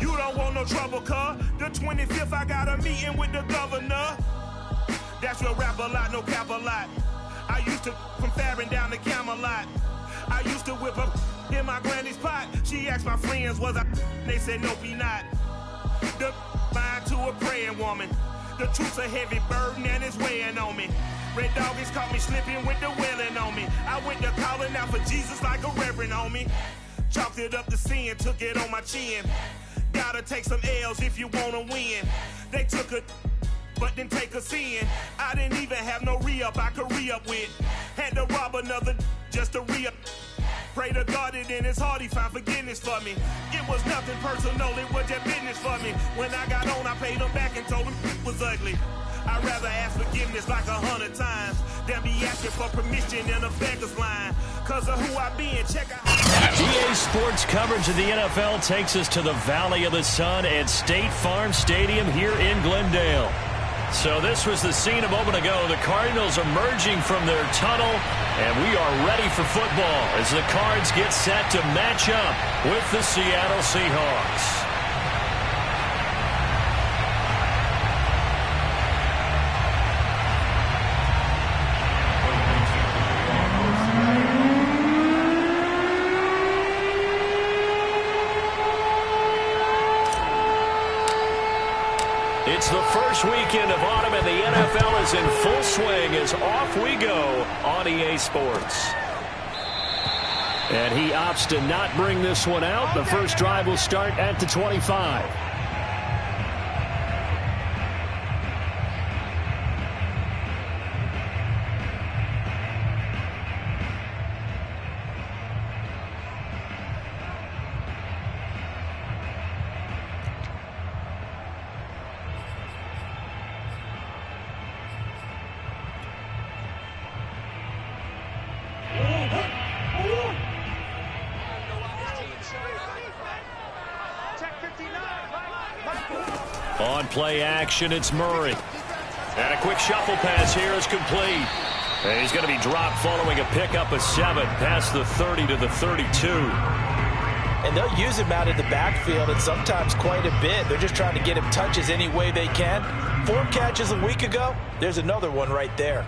You don't want no trouble, cuz. The 25th, I got a meeting with the governor. That's where rap a lot, no cap a lot. I used to from Farron down to Camelot. I used to whip up in my granny's pot. She asked my friends, was I? They said, nope, he not. The mind to a praying woman. The truth's a heavy burden and it's weighing on me. Red doggies caught me slipping with the wailing on me. I went to calling out for Jesus like a reverend on me. Chalked it up to sin, took it on my chin. Gotta take some L's if you wanna win. They took a but didn't take a sin. I didn't even have no re-up I could re-up with. Had to rob another just to re-up. Pray to God that in his heart he found forgiveness for me. It was nothing personal, it was just business for me. When I got on, I paid him back and told him it was ugly. I'd rather ask forgiveness like 100 times than be asking for permission in a beggar's line. Cause of who I be and check out. EA Sports coverage of the NFL takes us to the Valley of the Sun at State Farm Stadium here in Glendale. So this was the scene a moment ago. The Cardinals emerging from their tunnel, and we are ready for football as the Cards get set to match up with the Seattle Seahawks. It's the first weekend of autumn, and the NFL is in full swing as off we go on EA Sports. And he opts to not bring this one out. The first drive will start at the 25. On play action, it's Murray. And a quick shuffle pass here is complete. And he's going to be dropped following a pickup of 7 past the 30 to the 32. And they'll use him out of the backfield, and sometimes quite a bit. They're just trying to get him touches any way they can. 4 catches a week ago. There's another one right there.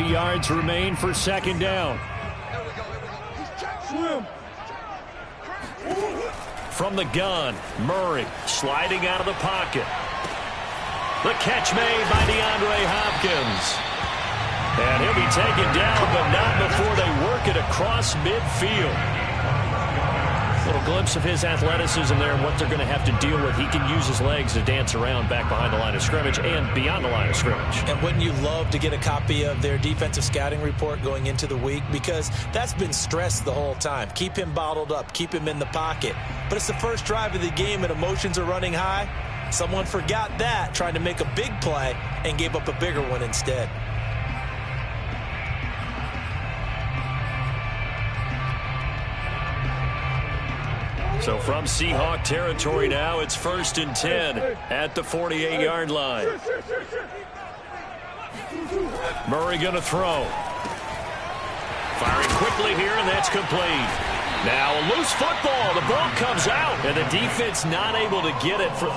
Yards remain for second down. From the gun, Murray sliding out of the pocket. The catch made by DeAndre Hopkins. And he'll be taken down, but not before they work it across midfield. A little glimpse of his athleticism there and what they're going to have to deal with. He can use his legs to dance around back behind the line of scrimmage and beyond the line of scrimmage. And wouldn't you love to get a copy of their defensive scouting report going into the week? Because that's been stressed the whole time. Keep him bottled up. Keep him in the pocket. But it's the first drive of the game and emotions are running high. Someone forgot that, trying to make a big play and gave up a bigger one instead. So from Seahawk territory now, it's 1st and 10 at the 48-yard line. Murray going to throw. Firing quickly here, and that's complete. Now a loose football. The ball comes out, and the defense not able to get it from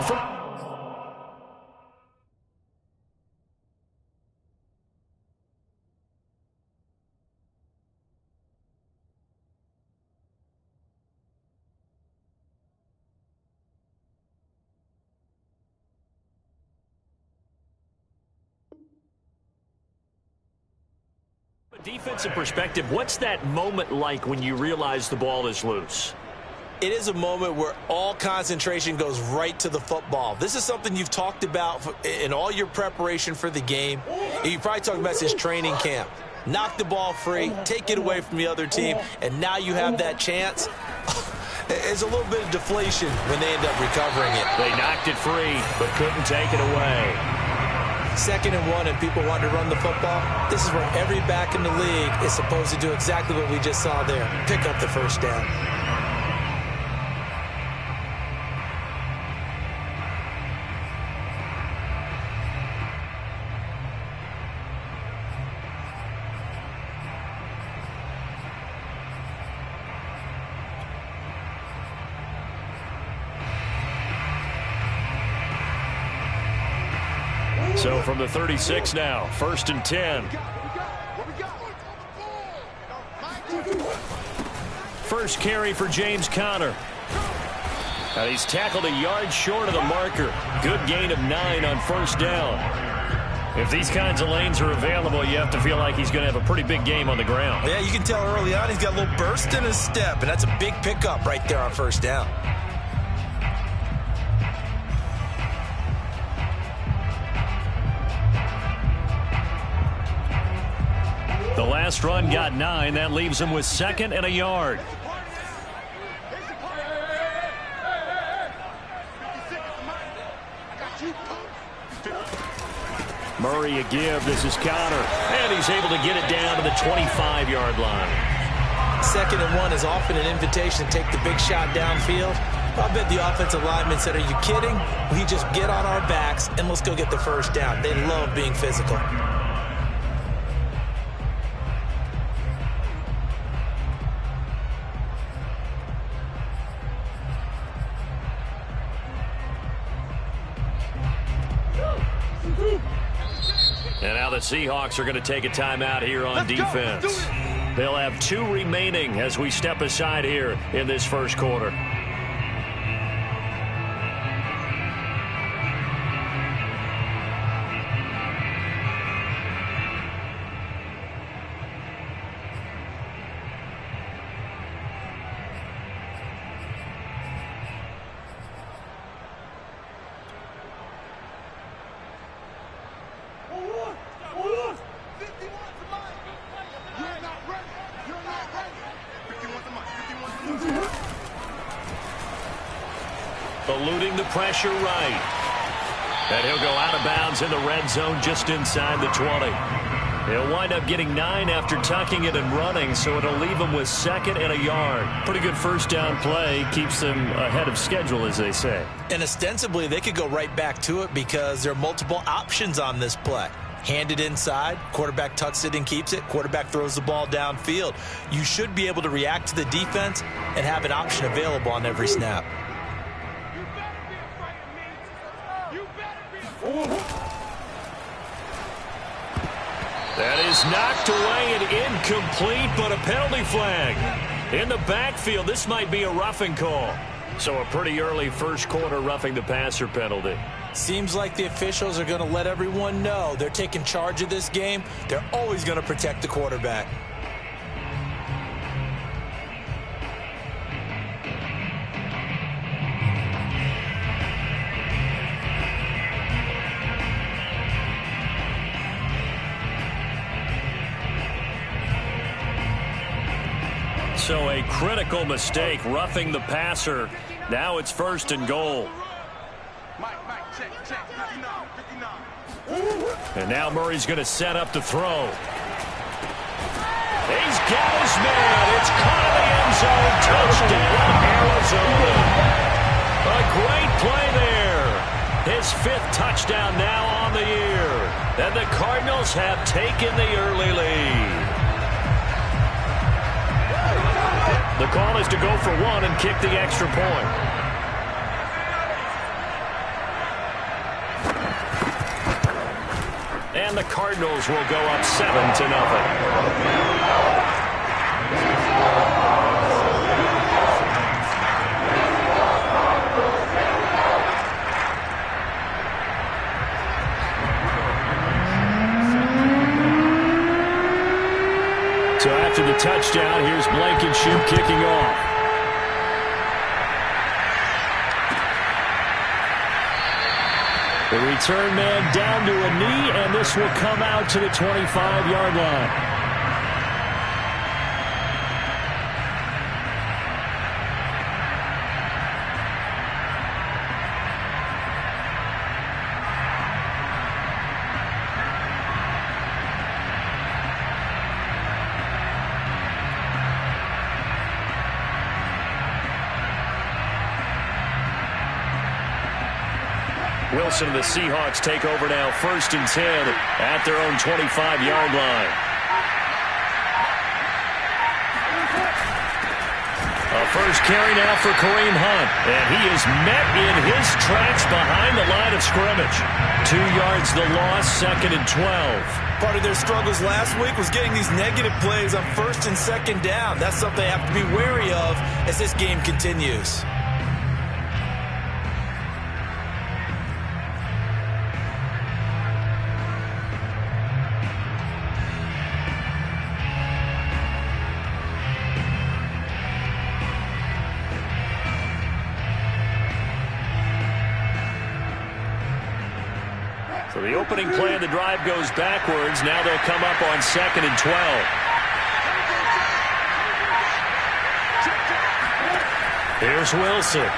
defensive perspective. What's that moment like when you realize the ball is loose? It is a moment where all concentration goes right to the football. This is something you've talked about in all your preparation for the game. You probably talked about this training camp. Knock the ball free, take it away from the other team, and now you have that chance. It's a little bit of deflation when they end up recovering it. They knocked it free, but couldn't take it away. 2nd and 1 and people want to run the football. This is where every back in the league is supposed to do exactly what we just saw there. Pick up the first down. So from the 36 now, 1st and 10. First carry for James Conner. And he's tackled a yard short of the marker. Good gain of 9 on 1st down. If these kinds of lanes are available, you have to feel like he's going to have a pretty big game on the ground. Yeah, you can tell early on he's got a little burst in his step, and that's a big pickup right there on 1st down. The last run got 9. That leaves him with 2nd and a yard. Murray a give. This is Conner. And he's able to get it down to the 25-yard line. 2nd and 1 is often an invitation to take the big shot downfield. I bet the offensive lineman said, are you kidding? We just get on our backs and let's go get the first down. They love being physical. And now the Seahawks are going to take a timeout here on defense. They'll have 2 remaining as we step aside here in this first quarter. Eluding the pressure right. And he'll go out of bounds in the red zone just inside the 20. He'll wind up getting 9 after tucking it and running, so it'll leave him with 2nd and a yard. Pretty good first down play. Keeps them ahead of schedule, as they say. And ostensibly, they could go right back to it because there are multiple options on this play. Handed inside, quarterback tucks it and keeps it, quarterback throws the ball downfield. You should be able to react to the defense and have an option available on every snap. That is knocked away and incomplete, but a penalty flag. In the backfield, this might be a roughing call. So a pretty early first quarter roughing the passer penalty. Seems like the officials are going to let everyone know they're taking charge of this game. They're always going to protect the quarterback. So a critical mistake, roughing the passer. Now it's 1st and goal. And now Murray's going to set up to throw. He's got his man. It's caught in the end zone. Touchdown, Arizona. A great play there. His 5th touchdown now on the year. And the Cardinals have taken the early lead. The call is to go for 1 and kick the extra point. And the Cardinals will go up 7-0. So after the touchdown, here's Blankenship kicking off. The return man down to a knee, and this will come out to the 25-yard line. Wilson and the Seahawks take over now, 1st and 10 at their own 25-yard line. A first carry now for Kareem Hunt, and he is met in his tracks behind the line of scrimmage. 2 yards the loss, 2nd and 12. Part of their struggles last week was getting these negative plays on 1st and 2nd down. That's something they have to be wary of as this game continues. So the opening play of the drive goes backwards. Now they'll come up on 2nd and 12. Here's Wilson.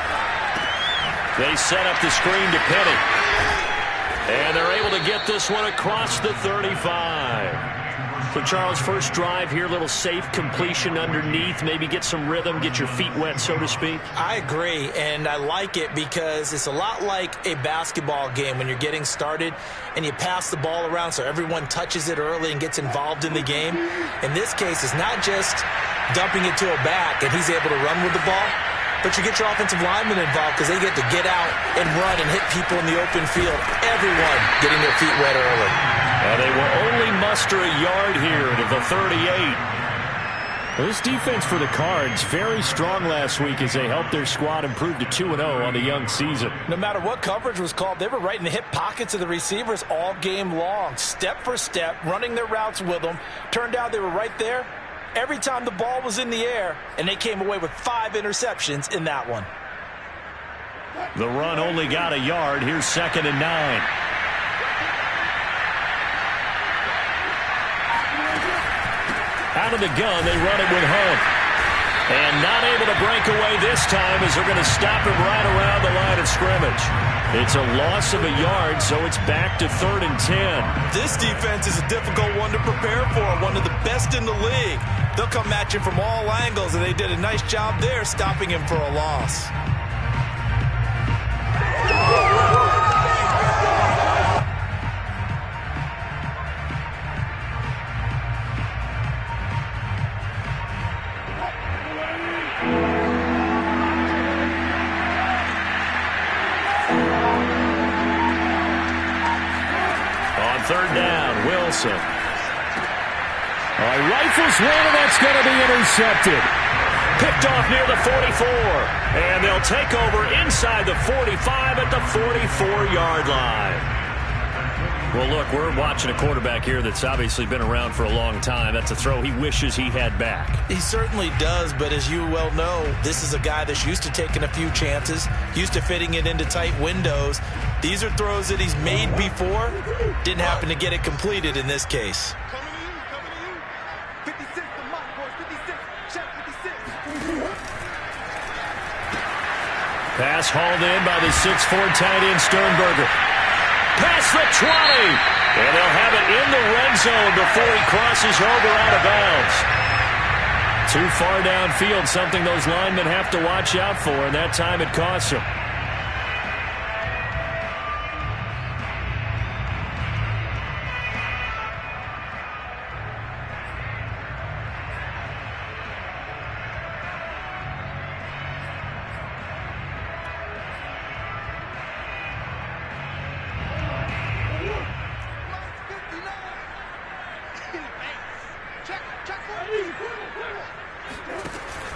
They set up the screen to Penny. And they're able to get this one across the 35. So, Charles, first drive here, little safe completion underneath. Maybe get some rhythm, get your feet wet, so to speak. I agree, and I like it because it's a lot like a basketball game when you're getting started and you pass the ball around so everyone touches it early and gets involved in the game. In this case, it's not just dumping it to a back and he's able to run with the ball, but you get your offensive linemen involved because they get to get out and run and hit people in the open field. Everyone getting their feet wet early. And they will only muster a yard here to the 38. Well, this defense for the Cards, very strong last week as they helped their squad improve to 2-0 on the young season. No matter what coverage was called, they were right in the hip pockets of the receivers all game long, step for step, running their routes with them. Turned out they were right there every time the ball was in the air, and they came away with 5 interceptions in that one. The run only got a yard. Here's 2nd and 9. Out of the gun, they run it with Hunt. And not able to break away this time as they're going to stop him right around the line of scrimmage. It's a loss of a yard, so it's back to 3rd and 10. This defense is a difficult one to prepare for, one of the best in the league. They'll come at you from all angles, and they did a nice job there stopping him for a loss. On 3rd down, Wilson. Rifles one, and that's going to be intercepted. Picked off near the 44. And they'll take over inside the 45 at the 44-yard line. Well, look, we're watching a quarterback here that's obviously been around for a long time. That's a throw he wishes he had back. He certainly does, but as you well know, this is a guy that's used to taking a few chances, used to fitting it into tight windows. These are throws that he's made before. Didn't happen to get it completed in this case. Pass hauled in by the 6'4" tight end Sternberger. Past the 20. And they'll have it in the red zone before he crosses over out of bounds. Too far downfield, something those linemen have to watch out for, and that time it costs them.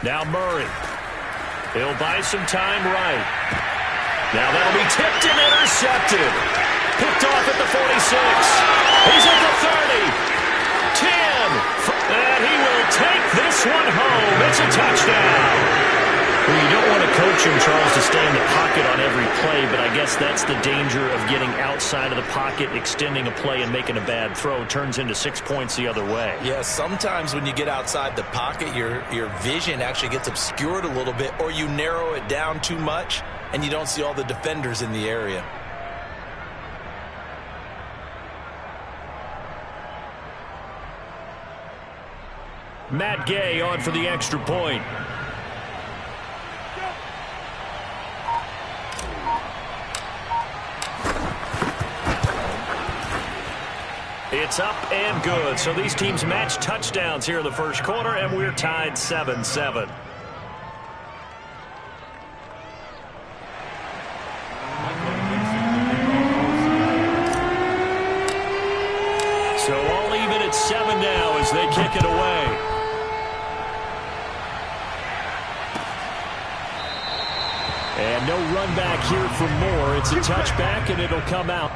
Now Murray. He'll buy some time right. Now that'll be tipped and intercepted. Picked off at the 46. He's at the 30. 10. And he will take this one home. It's a touchdown. Well, you don't want to coach him, Charles, to stay in the pocket on every play, but I guess that's the danger of getting outside of the pocket, extending a play, and making a bad throw. Turns into 6 points the other way. Yeah, sometimes when you get outside the pocket, your vision actually gets obscured a little bit, or you narrow it down too much, and you don't see all the defenders in the area. Matt Gay on for the extra point. It's up and good. So these teams match touchdowns here in the first quarter, and we're tied 7-7. So all even at 7 now as they kick it away. And no run back here for Moore. It's a touchback, and it'll come out.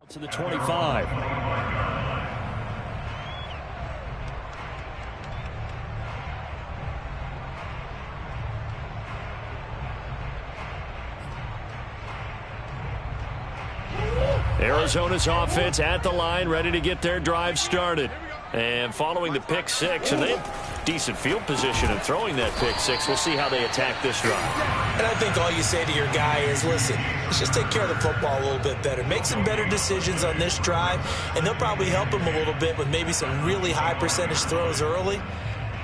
To the 25. Arizona's offense at the line, ready to get their drive started. And following the pick six, and they have decent field position in throwing that pick six. We'll see how they attack this drive. And I think all you say to your guy is, listen, let's just take care of the football a little bit better. Make some better decisions on this drive, and they'll probably help him a little bit with maybe some really high percentage throws early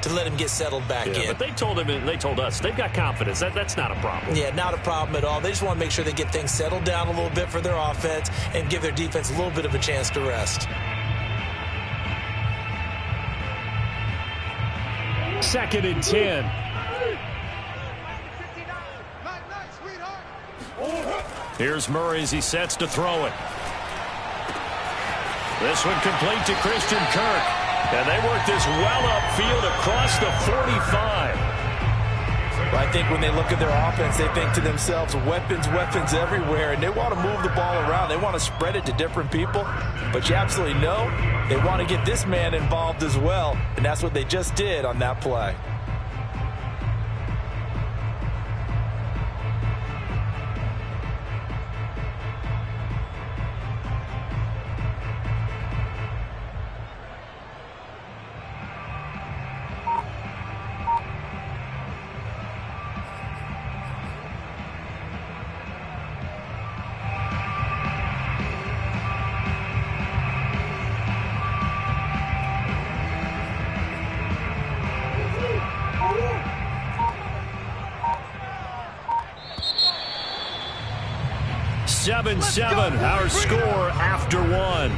to let him get settled back in. But they told him and they told us they've got confidence. That's not a problem. Yeah, not a problem at all. They just want to make sure they get things settled down a little bit for their offense and give their defense a little bit of a chance to rest. Second and 10. Here's Murray as he sets to throw it. This one complete to Christian Kirk. And they work this well upfield across the 45. I think when they look at their offense, they think to themselves, weapons everywhere, and they want to move the ball around. They want to spread it to different people. But you absolutely know they want to get this man involved as well, and that's what they just did on that play. 7-7, our score after one.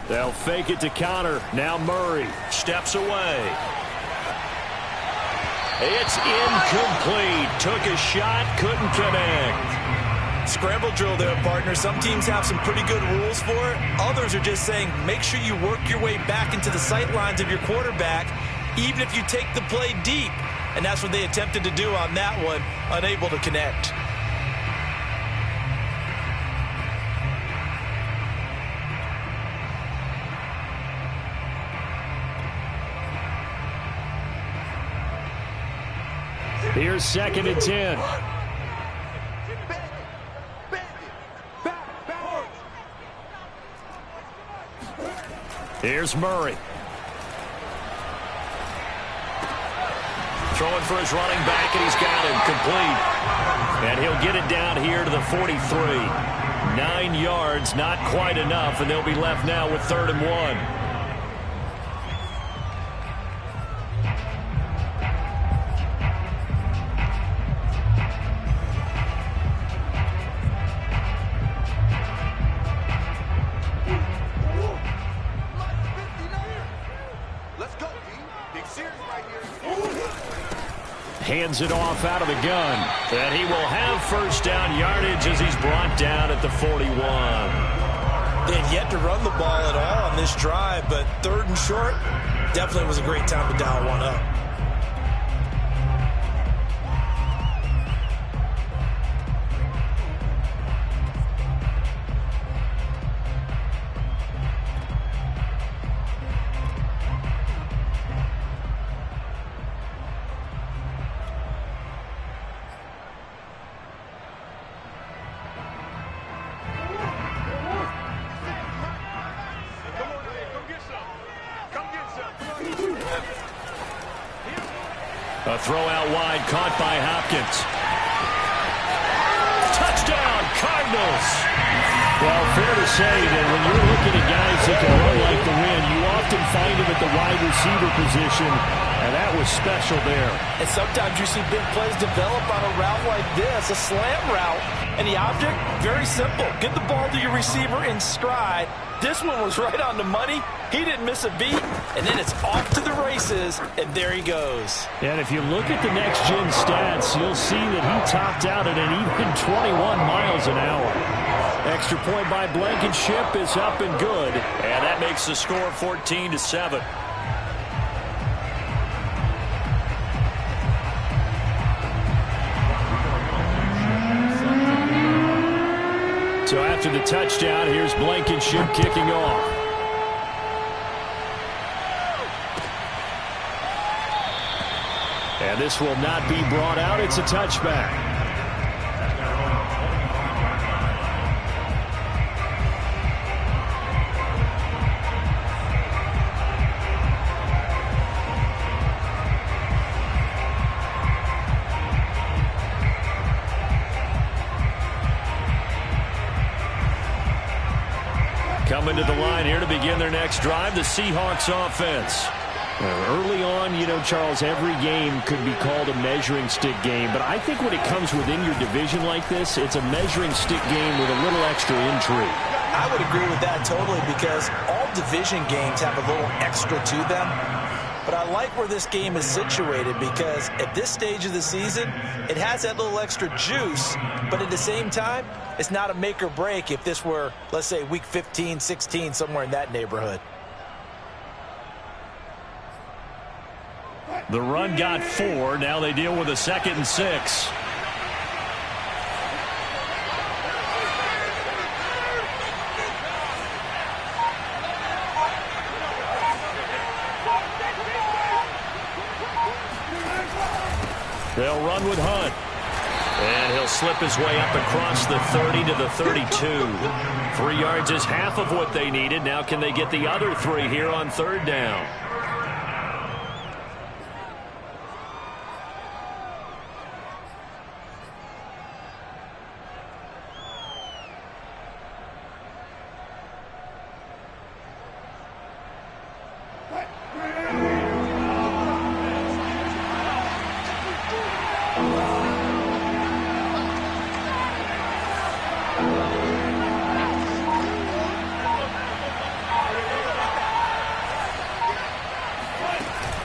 They'll fake it to counter. Now Murray steps away. It's incomplete. Took a shot, couldn't connect. Scramble drill there, partner. Some teams have some pretty good rules for it. Others are just saying make sure you work your way back into the sight lines of your quarterback, even if you take the play deep. And that's what they attempted to do on that one, unable to connect. Here's 2nd and 10. Here's Murray. Throwing for his running back, and he's got him complete. And he'll get it down here to the 43. 9 yards, not quite enough, and they'll be left now with 3rd and 1. Hands it off out of the gun. And he will have first down yardage as he's brought down at the 41. They had yet to run the ball at all on this drive, but 3rd and short definitely was a great time to dial one up. A throw out wide, caught by Hopkins. Touchdown, Cardinals! Well, fair to say that when you're looking at guys that can run like the wind, you often find them at the wide receiver position, and that was special there. And sometimes you see big plays develop on a route like this, a slant route, and the object, very simple. Get the ball to your receiver in stride. This one was right on the money. He didn't miss a beat, and then it's off to the races, and there he goes. And if you look at the next-gen stats, you'll see that he topped out at an even 21 miles an hour. Extra point by Blankenship is up and good, and that makes the score 14-7. So after the touchdown, here's Blankenship kicking off. And this will not be brought out. It's a touchback. Coming to the line here to begin their next drive, the Seahawks offense. Early on, you know, Charles, every game could be called a measuring stick game. But I think when it comes within your division like this, it's a measuring stick game with a little extra intrigue. I would agree with that totally because all division games have a little extra to them. But I like where this game is situated because at this stage of the season, it has that little extra juice. But at the same time, it's not a make or break if this were, let's say, week 15, 16, somewhere in that neighborhood. The run got 4. Now they deal with a 2nd and 6. They'll run with Hunt. And he'll slip his way up across the 30 to the 32. 3 yards is half of what they needed. Now can they get the other 3 here on 3rd down?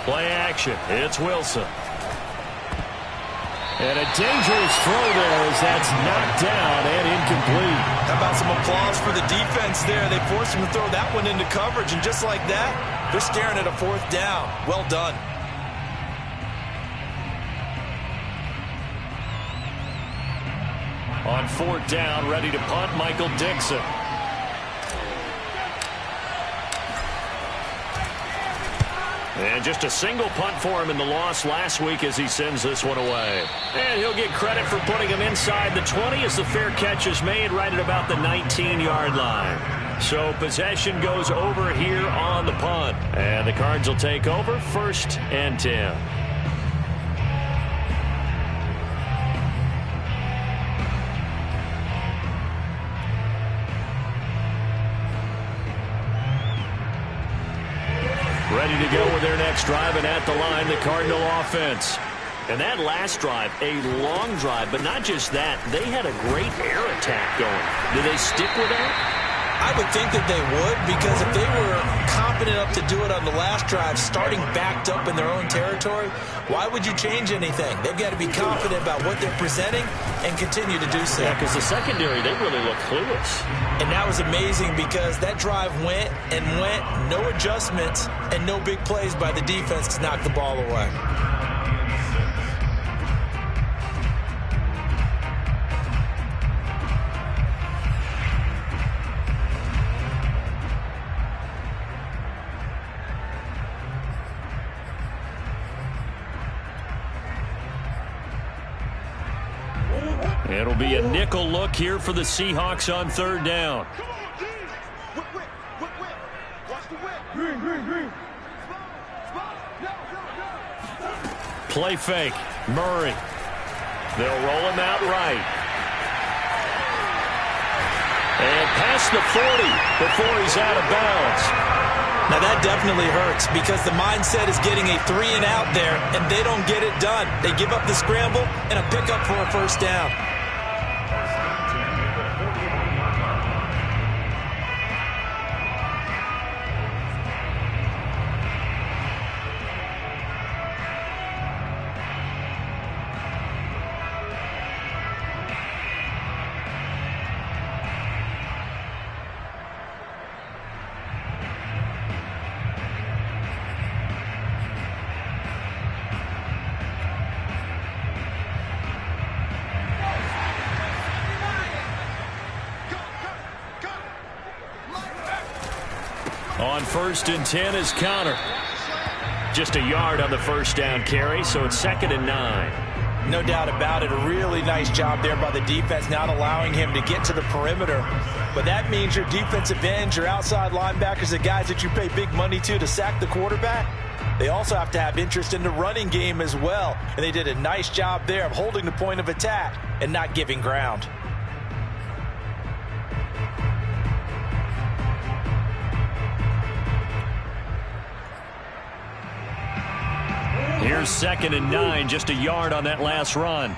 Play action. It's Wilson. And a dangerous throw there as that's knocked down and incomplete. How about some applause for the defense there? They forced him to throw that one into coverage, and just like that, they're staring at a 4th down. Well done. On 4th down, ready to punt, Michael Dixon. And just a single punt for him in the loss last week as he sends this one away. And he'll get credit for putting him inside the 20 as the fair catch is made right at about the 19-yard line. So possession goes over here on the punt. And the Cards will take over 1st and 10. Ready to go with their next drive, and at the line, the Cardinal offense. And that last drive, a long drive, but not just that. They had a great air attack going. Do they stick with that? I would think that they would, because if they were confident enough to do it on the last drive, starting backed up in their own territory, why would you change anything? They've got to be confident about what they're presenting and continue to do so. Yeah, because the secondary, they really look clueless. And that was amazing because that drive went and went, no adjustments, and no big plays by the defense to knock the ball away. It'll be a nickel look here for the Seahawks on 3rd down. Play fake. Murray. They'll roll him out right. And past the 40 before he's out of bounds. Now that definitely hurts because the mindset is getting a 3 and out there, and they don't get it done. They give up the scramble and a pickup for a 1st down. On 1st and 10 is Conner. Just a yard on the 1st down carry, so it's 2nd and 9. No doubt about it. A really nice job there by the defense, not allowing him to get to the perimeter. But that means your defensive ends, your outside linebackers, the guys that you pay big money to sack the quarterback, they also have to have interest in the running game as well. And they did a nice job there of holding the point of attack and not giving ground. Here's 2nd and 9, just a yard on that last run.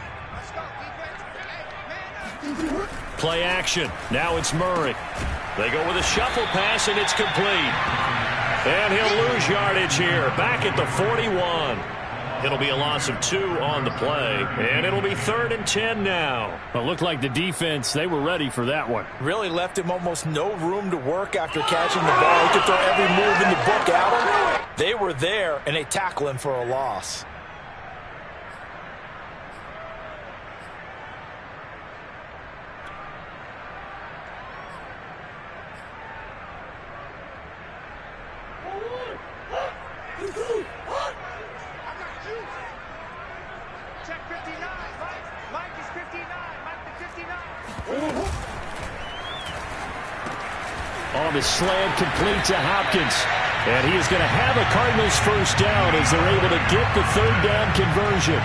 Play action. Now it's Murray. They go with a shuffle pass, and it's complete. And he'll lose yardage here, back at the 41. It'll be a loss of 2 on the play, and it'll be 3rd and 10 now. It looked like the defense, they were ready for that one. Really left him almost no room to work after catching the ball. He could throw every move in the book at him. They were there, and they tackle him for a loss. Check 59. Mike is 59. on the slant, complete to Hopkins. And he is going to have a Cardinals first down as they're able to get the third down conversion.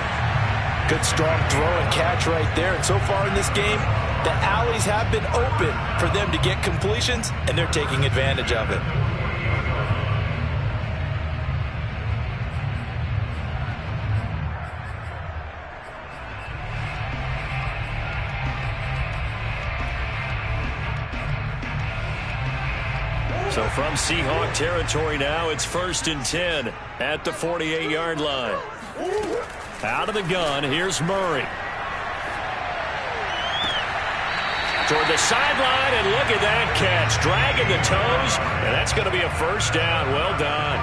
Good strong throw and catch right there. And so far in this game, the alleys have been open for them to get completions, and they're taking advantage of it. So from Seahawk territory now, it's 1st and 10 at the 48-yard line. Out of the gun, here's Murray. Toward the sideline, and look at that catch. Dragging the toes, and that's going to be a first down. Well done.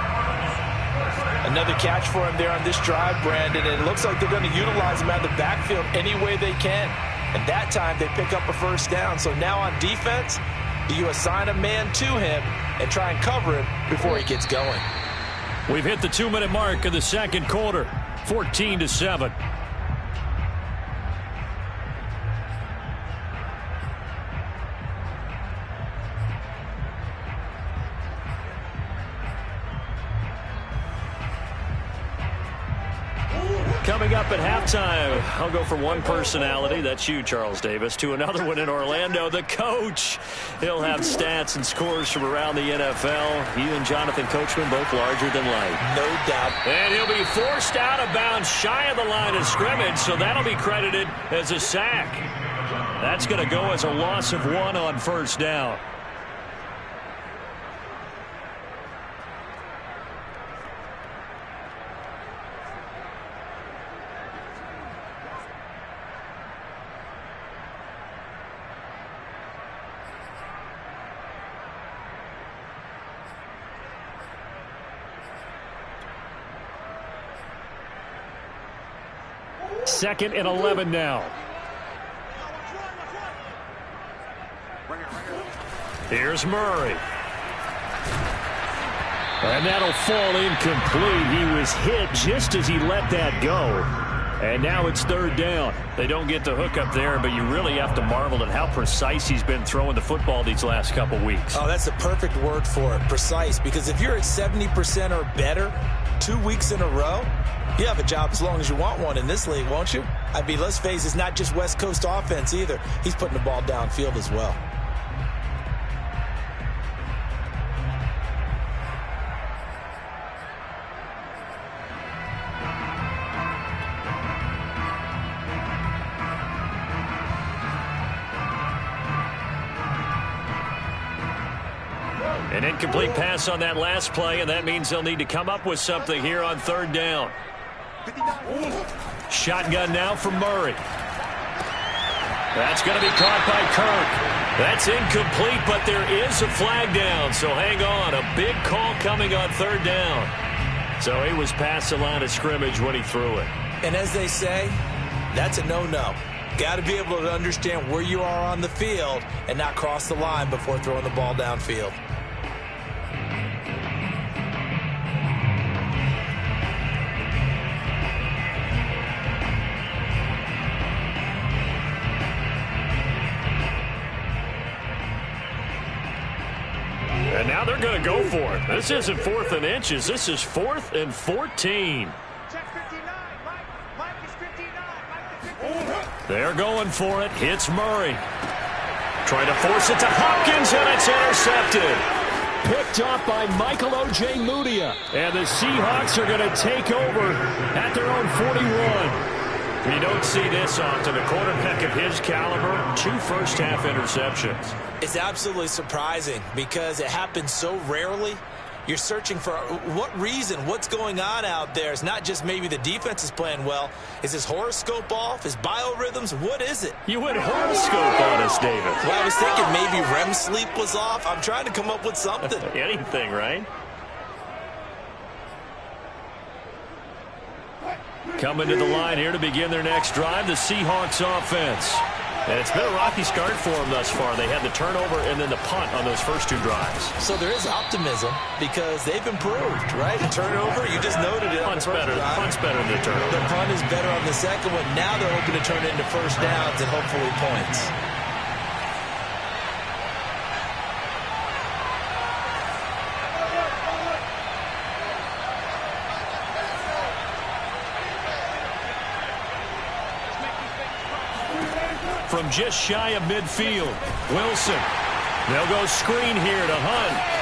Another catch for him there on this drive, Brandon, and it looks like they're going to utilize him out of the backfield any way they can. And that time, they pick up a first down. So now on defense, do you assign a man to him and try and cover him before he gets going? We've hit the 2-minute mark of the second quarter, 14-7. Coming up at halftime, I'll go from one personality, that's you, Charles Davis, to another one in Orlando, the coach. He'll have stats and scores from around the NFL. He and Jonathan Coachman both larger than life. No doubt. And he'll be forced out of bounds shy of the line of scrimmage, so that'll be credited as a sack. That's going to go as a loss of 1 on first down. Second and 11 now. Here's Murray. And that'll fall incomplete. He was hit just as he let that go. And now it's third down. They don't get the hook up there, but you really have to marvel at how precise he's been throwing the football these last couple weeks. Oh, that's the perfect word for it, precise. Because if you're at 70% or better 2 weeks in a row, you have a job as long as you want one in this league, won't you? I mean, let's face it, it's not just West Coast offense either. He's putting the ball downfield as well. An incomplete pass on that last play, and that means they'll need to come up with something here on third down. Shotgun now for Murray. That's going to be caught by Kirk. That's incomplete, but there is a flag down, so hang on. A big call coming on third down. So he was past the line of scrimmage when he threw it. And as they say, that's a no-no. Got to be able to understand where you are on the field and not cross the line before throwing the ball downfield. And now they're going to go for it. This isn't 4th and inches. This is 4th and 14. They're going for it. Hits Murray. Trying to force it to Hopkins, and it's intercepted. Picked off by Michael O.J. Mudia. And the Seahawks are going to take over at their own 41. You don't see this often. A quarterback of his caliber, 2 first-half interceptions. It's absolutely surprising because it happens so rarely. You're searching for what reason, what's going on out there. It's not just maybe the defense is playing well. Is his horoscope off? His biorhythms? What is it? You went horoscope on us, David. Well, I was thinking maybe REM sleep was off. I'm trying to come up with something. Anything, right? Coming to the line here to begin their next drive, the Seahawks offense. And it's been a rocky start for them thus far. They had the turnover and then the punt on those first 2 drives. So there is optimism because they've improved, right? The turnover, you just noted it. Punt's better than the turnover. The punt is better on the second one. Now they're hoping to turn it into first downs and hopefully points. from just shy of midfield. Wilson. They'll go screen here to Hunt.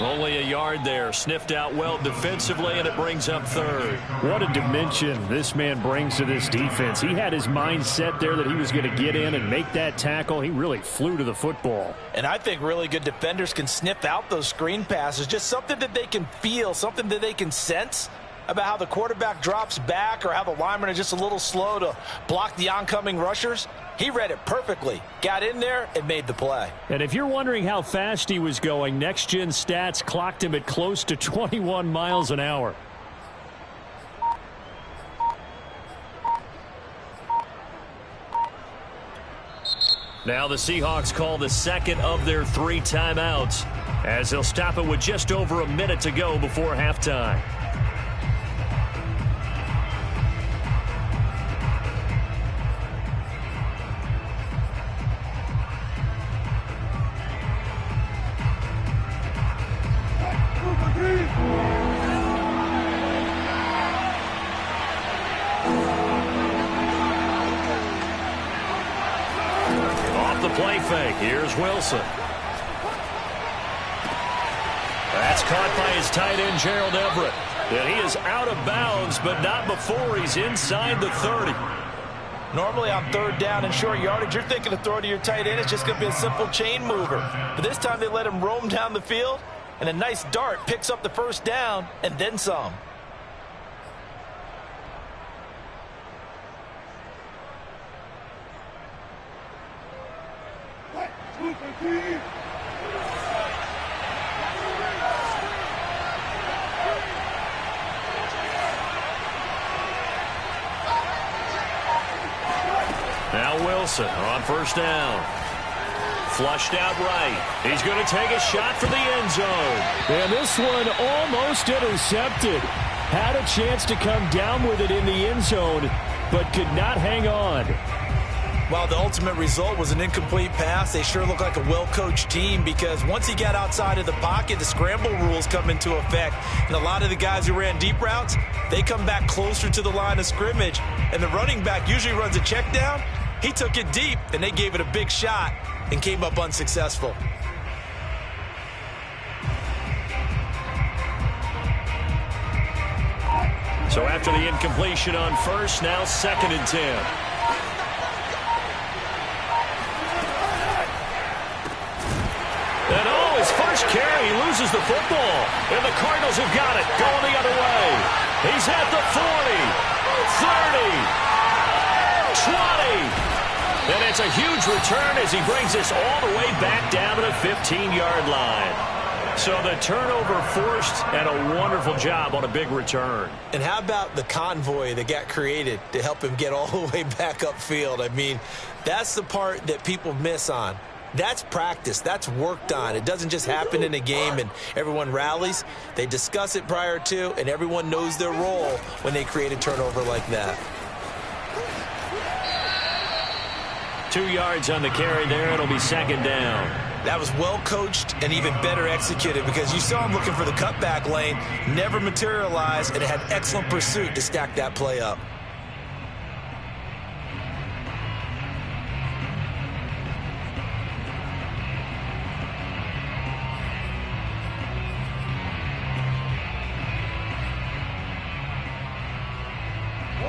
Only a yard there. Sniffed out well defensively, and it brings up third. What a dimension this man brings to this defense. He had his mind set there that he was going to get in and make that tackle. He really flew to the football. And I think really good defenders can sniff out those screen passes. Just something that they can feel, something that they can sense about how the quarterback drops back or how the linemen are just a little slow to block the oncoming rushers. He read it perfectly, got in there, and made the play. And if you're wondering how fast he was going, Next Gen Stats clocked him at close to 21 miles an hour. Now the Seahawks call the second of their 3 timeouts as they'll stop it with just over a minute to go before halftime. Play fake. Here's Wilson. That's caught by his tight end, Gerald Everett. And he is out of bounds, but not before he's inside the 30. Normally on third down and short yardage, you're thinking to throw to your tight end. It's just going to be a simple chain mover. But this time they let him roam down the field, and a nice dart picks up the first down and then some. Now Wilson on first down. Flushed out right. He's going to take a shot for the end zone. And this one almost intercepted. Had a chance to come down with it in the end zone, but could not hang on. While the ultimate result was an incomplete pass, they sure look like a well-coached team because once he got outside of the pocket, the scramble rules come into effect. And a lot of the guys who ran deep routes, they come back closer to the line of scrimmage. And the running back usually runs a check down. He took it deep, and they gave it a big shot and came up unsuccessful. So after the incompletion on first, now 2nd and 10. And his first carry, he loses the football. And the Cardinals have got it, going the other way. He's at the 40, 30, 20. And it's a huge return as he brings us all the way back down to the 15-yard line. So the turnover forced and a wonderful job on a big return. And how about the convoy that got created to help him get all the way back upfield? I mean, that's the part that people miss on. That's practice. That's worked on. It doesn't just happen in a game and everyone rallies. They discuss it prior to, and everyone knows their role when they create a turnover like that. 2 yards on the carry there. It'll be 2nd down. That was well coached and even better executed because you saw him looking for the cutback lane, never materialized, and it had excellent pursuit to stack that play up.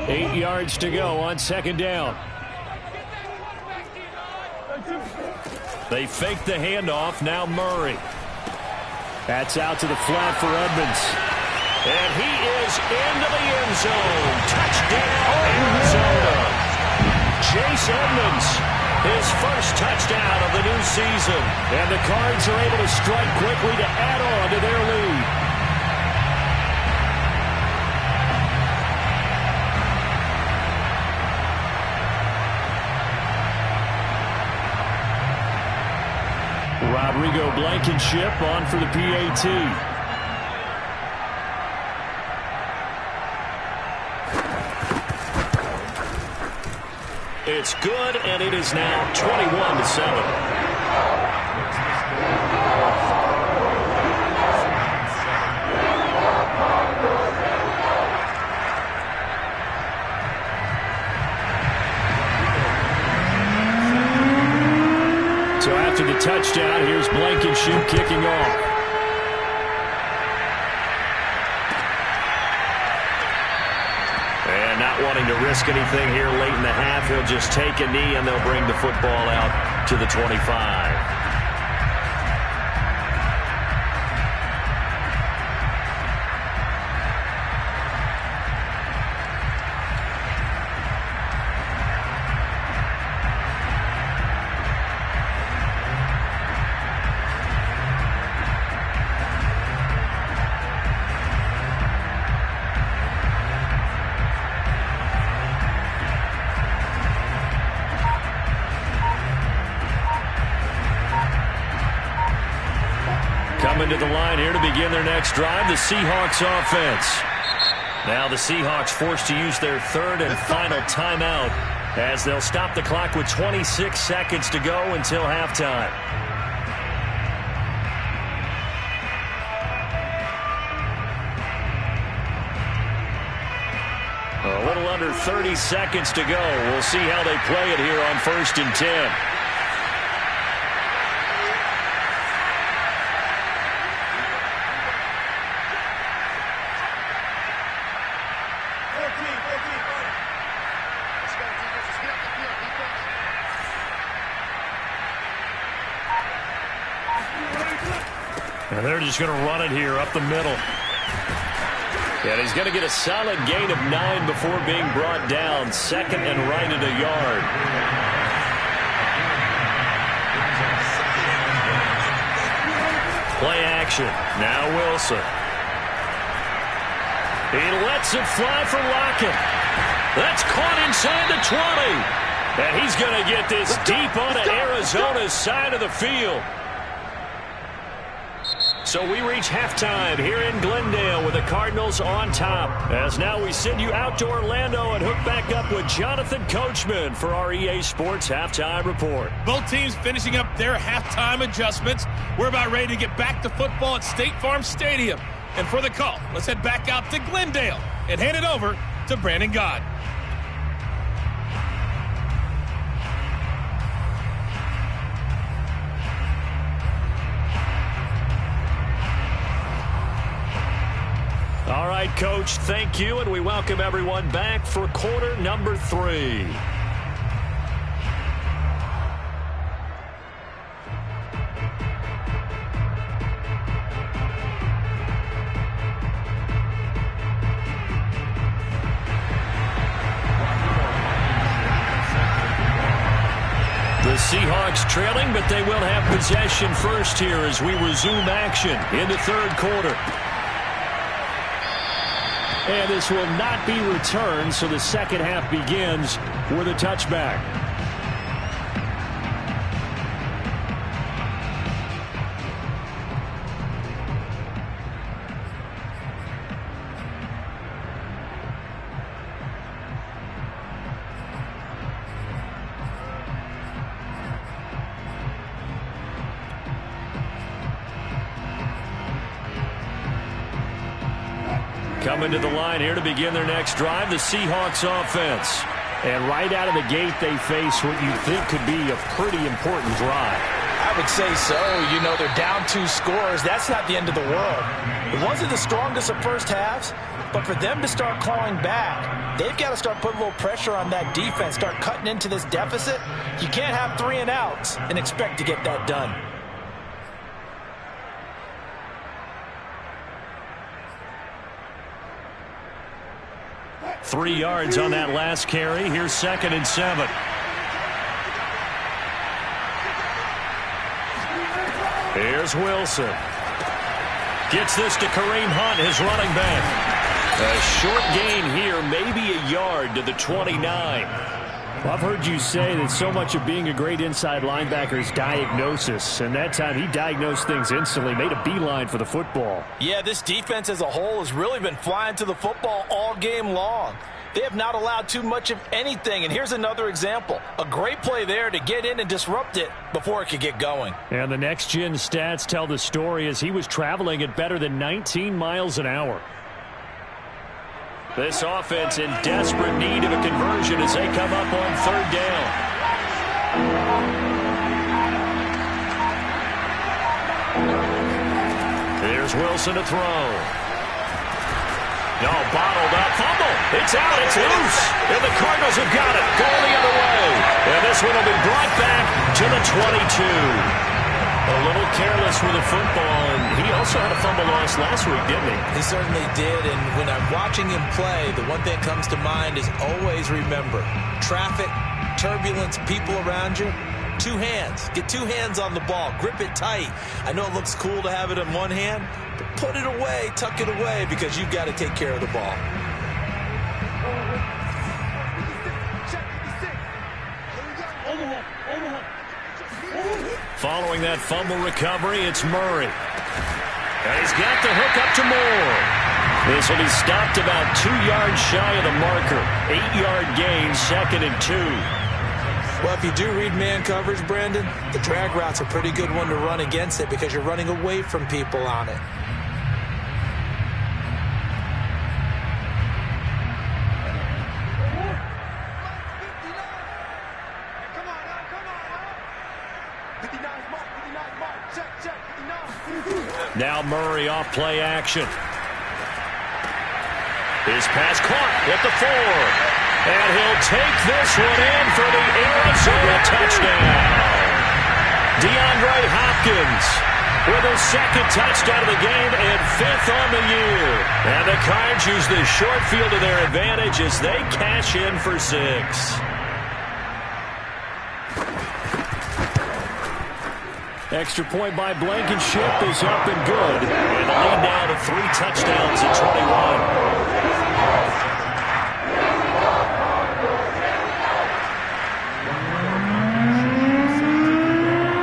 Eight yards to go on 2nd down. They fake the handoff. Now Murray. That's out to the flat for Edmonds. And he is into the end zone. Touchdown, Arizona. Chase Edmonds, his first touchdown of the new season. And the Cards are able to strike quickly to add on to their lead. Rodrigo Blankenship on for the PAT. It's good, and it is now 21-7. So after the touchdown, here's Blankenship kicking off. And not wanting to risk anything here late in the half, he'll just take a knee and they'll bring the football out to the 25. Coming to the line here to begin their next drive, the Seahawks offense. Now the Seahawks forced to use their third and final timeout as they'll stop the clock with 26 seconds to go until halftime. A little under 30 seconds to go. We'll see how they play it here on 1st and 10. And they're just going to run it here up the middle. And he's going to get a solid gain of 9 before being brought down. 2nd and right at a yard. Play action. Now Wilson. He lets it fly for Lockett. That's caught inside the 20. And he's going to get this deep onto Arizona's side of the field. So we reach halftime here in Glendale with the Cardinals on top. As now we send you out to Orlando and hook back up with Jonathan Coachman for our EA Sports Halftime Report. Both teams finishing up their halftime adjustments. We're about ready to get back to football at State Farm Stadium. And for the call, let's head back out to Glendale and hand it over to Brandon Gaudin. All right, Coach, thank you, and we welcome everyone back for quarter number 3. The Seahawks trailing, but they will have possession first here as we resume action in the 3rd quarter. And this will not be returned, so the 2nd half begins with a touchback. Coming to the line here to begin their next drive, the Seahawks offense. And right out of the gate, they face what you think could be a pretty important drive. I would say so. You know, they're down 2 scores. That's not the end of the world. It wasn't the strongest of first halves, but for them to start clawing back, they've got to start putting a little pressure on that defense, start cutting into this deficit. You can't have 3 and outs and expect to get that done. 3 yards on that last carry. Here's 2nd and 7. Here's Wilson. Gets this to Kareem Hunt, his running back. A short gain here, maybe a yard to the 29. Well, I've heard you say that so much of being a great inside linebacker is diagnosis, and that time he diagnosed things instantly, made a beeline for the football. Yeah, this defense as a whole has really been flying to the football all game long. They have not allowed too much of anything, and here's another example. A great play there to get in and disrupt it before it could get going. And the next-gen stats tell the story as he was traveling at better than 19 miles an hour. This offense in desperate need of a conversion as they come up on 3rd down. Here's Wilson to throw. No, bottled up. Fumble. It's out. It's loose. And the Cardinals have got it. Going the other way. And this one will be brought back to the 22. A little careless with the football, and he also had a fumble loss last week, didn't he? He certainly did, and when I'm watching him play, the one thing that comes to mind is always remember, traffic, turbulence, people around you, 2 hands. Get 2 hands on the ball. Grip it tight. I know it looks cool to have it in one hand, but put it away, tuck it away, because you've got to take care of the ball. Following that fumble recovery, it's Murray. And he's got the hook up to Moore. This will be stopped about 2 yards shy of the marker. 8-yard gain, 2nd and 2. Well, if you do read man coverage, Brandon, the drag route's a pretty good one to run against it because you're running away from people on it. Now Murray off play action. His pass caught at the 4. And he'll take this one in for the Arizona touchdown. DeAndre Hopkins with his 2nd touchdown of the game and 5th on the year. And the Cards use the short field to their advantage as they cash in for 6. Extra point by Blankenship is up and good. And the lead now to 3 touchdowns at 21.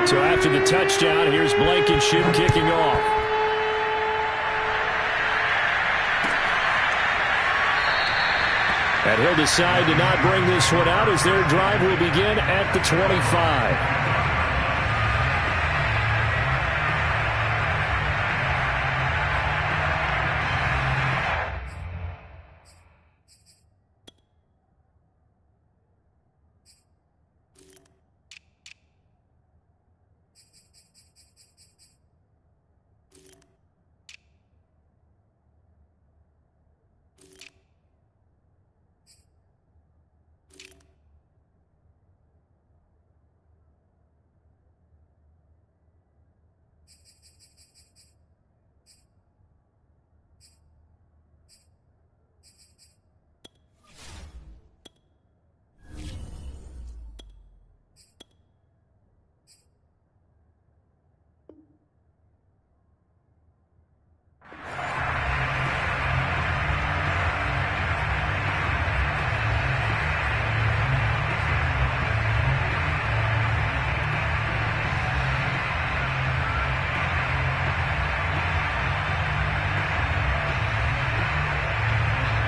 So after the touchdown, here's Blankenship kicking off. And he'll decide to not bring this one out as their drive will begin at the 25.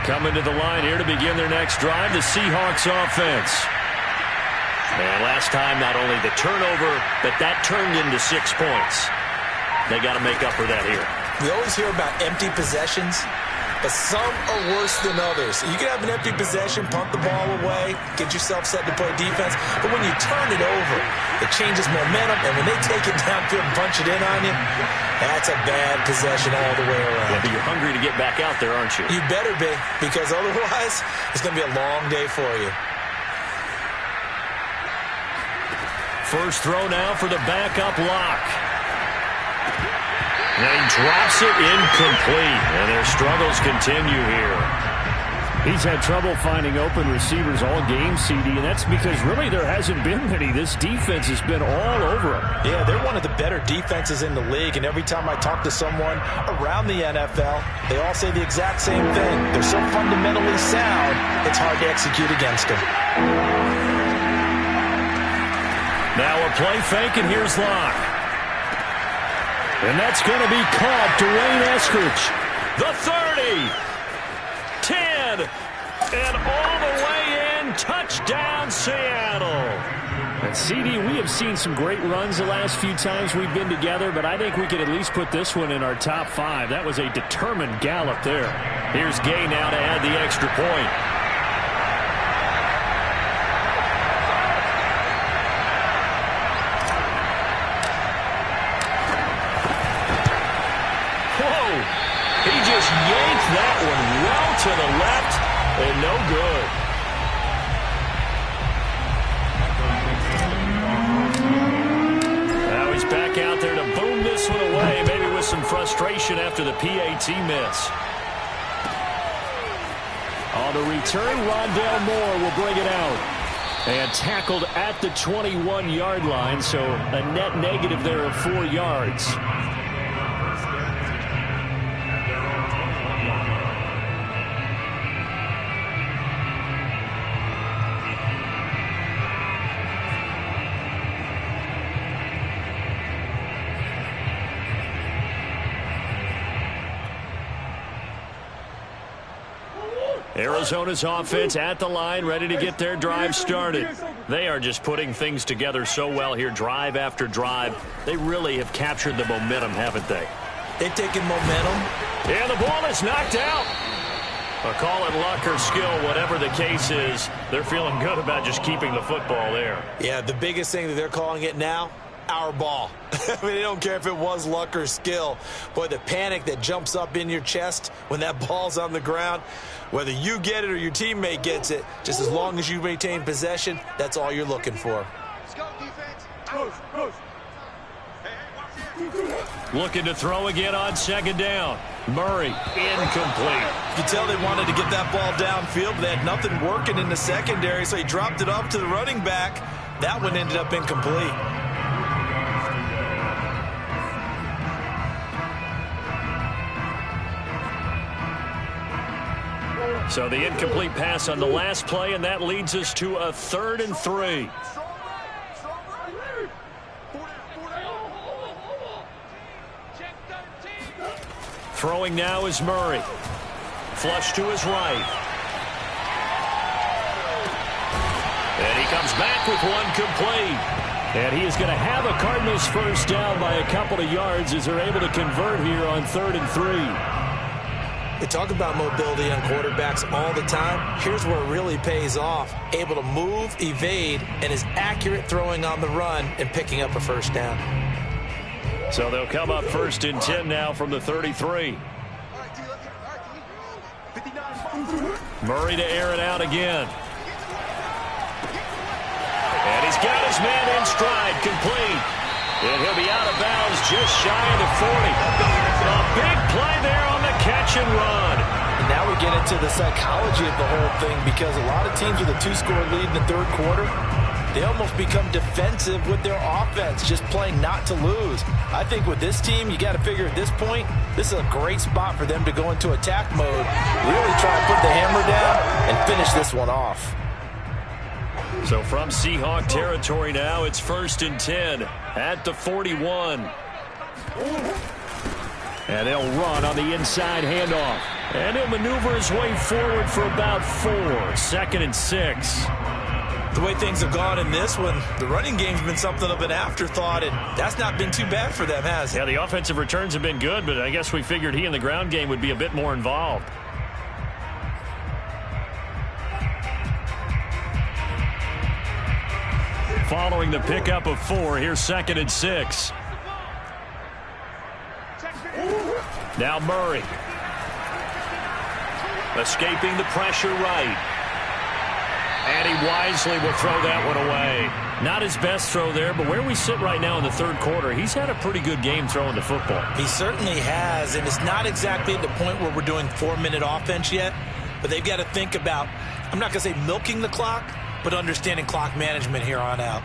Coming to the line here to begin their next drive, the Seahawks offense. And last time, not only the turnover, but that turned into 6 points. They got to make up for that here. We always hear about empty possessions, but some are worse than others. You can have an empty possession, pump the ball away, get yourself set to play defense, but when you turn it over, it changes momentum, and when they take it downfield and punch it in on you, that's a bad possession all the way around. Yeah, but you're hungry to get back out there, aren't you? You better be, because otherwise it's going to be a long day for you. First throw now for the backup Lock. And he drops it incomplete, and their struggles continue here. He's had trouble finding open receivers all game, CD, and that's because really there hasn't been many. This defense has been all over him. Yeah, they're one of the better defenses in the league, and every time I talk to someone around the NFL, they all say the exact same thing. They're so fundamentally sound, it's hard to execute against them. Now a play fake, and here's Lock. And that's going to be caught. Dwayne Eskridge. The 30. 10. And all the way in. Touchdown, Seattle. And CD, we have seen some great runs the last few times we've been together, but I think we could at least put this one in our top 5. That was a determined gallop there. Here's Gay now to add the extra point. that one well to the left, and no good. Now he's back out there to boom this one away, maybe with some frustration after the PAT miss. On the return, Rondale Moore will bring it out. And tackled at the 21-yard line, so a net negative there of 4 yards. Arizona's offense at the line, ready to get their drive started. They are just putting things together so well here, drive after drive. They really have captured the momentum, haven't they? They've taken momentum. And the ball is knocked out. Call it luck or skill, whatever the case is. They're feeling good about just keeping the football there. Yeah, the biggest thing that they're calling it now, our ball. I mean, they don't care if it was luck or skill. Boy, the panic that jumps up in your chest when that ball's on the ground, whether you get it or your teammate gets it, just as long as you maintain possession, that's all you're looking for. Let's go, defense. Looking to throw again on second down. Murray, incomplete. You can tell they wanted to get that ball downfield, but they had nothing working in the secondary, so he dropped it off to the running back. That one ended up incomplete. So the incomplete pass on the last play, and that leads us to a 3rd and 3. Throwing now is Murray. Flush to his right. And he comes back with one complete. And he is going to have a Cardinals first down by a couple of yards as they're able to convert here on 3rd and 3. They talk about mobility on quarterbacks all the time. Here's where it really pays off. Able to move, evade, and is accurate throwing on the run and picking up a first down. So they'll come up 1st and 10 now from the 33. Murray to air it out again. And he's got his man in stride, complete. And he'll be out of bounds just shy of the 40. A big play there on the catch and run. And now we get into the psychology of the whole thing, because a lot of teams with a 2-score lead in the 3rd quarter, they almost become defensive with their offense, just playing not to lose. I think with this team, you got to figure at this point, this is a great spot for them to go into attack mode, really try to put the hammer down and finish this one off. So from Seahawk territory now, it's 1st and 10 at the 41. And they'll run on the inside handoff. And he'll maneuver his way forward for about 4. 2nd and 6. The way things have gone in this one, the running game's been something of an afterthought, and that's not been too bad for them, has it? Yeah, the offensive returns have been good, but I guess we figured he in the ground game would be a bit more involved. Following the pickup of 4, here's 2nd and 6. Now Murray. Escaping the pressure right. And he wisely will throw that one away. Not his best throw there, but where we sit right now in the 3rd quarter, he's had a pretty good game throwing the football. He certainly has, and it's not exactly at the point where we're doing 4-minute offense yet, but they've got to think about, I'm not going to say milking the clock, but understanding clock management here on out.